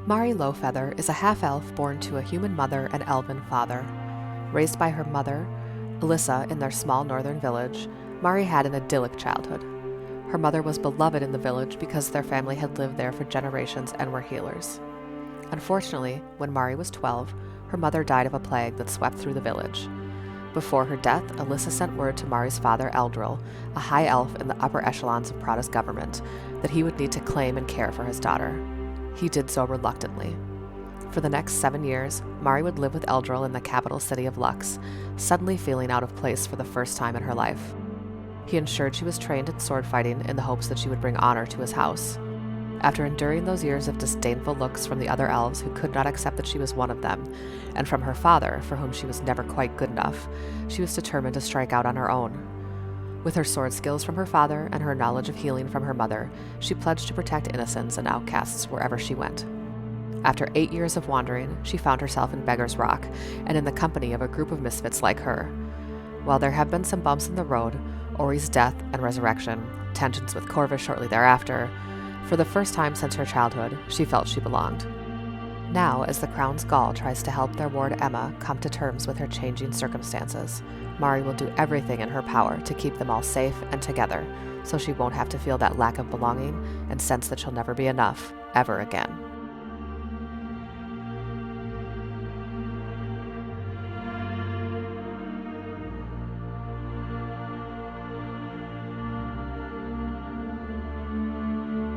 Mari Lowfeather is a half-elf born to a human mother and elven father. Raised by her mother, Alyssa, in their small northern village, Mari had an idyllic childhood. Her mother was beloved in the village because their family had lived there for generations and were healers. Unfortunately, when Mari was 12, her mother died of a plague that swept through the village. Before her death, Alyssa sent word to Mari's father, Eldril, a high elf in the upper echelons of Prada's government, that he would need to claim and care for his daughter. He did so reluctantly. For the next 7 years, Mari would live with Eldril in the capital city of Lux, suddenly feeling out of place for the first time in her life. He ensured she was trained in sword fighting in the hopes that she would bring honor to his house. After enduring those years of disdainful looks from the other elves who could not accept that she was one of them, and from her father, for whom she was never quite good enough, she was determined to strike out on her own. With her sword skills from her father and her knowledge of healing from her mother, she pledged to protect innocents and outcasts wherever she went. After 8 years of wandering, she found herself in Beggar's Rock, and in the company of a group of misfits like her. While there have been some bumps in the road, Ori's death and resurrection, tensions with Corvus shortly thereafter, for the first time since her childhood, she felt she belonged. Now, as the Crown's Gall tries to help their ward Emma come to terms with her changing circumstances, Mari will do everything in her power to keep them all safe and together, so she won't have to feel that lack of belonging and sense that she'll never be enough, ever again.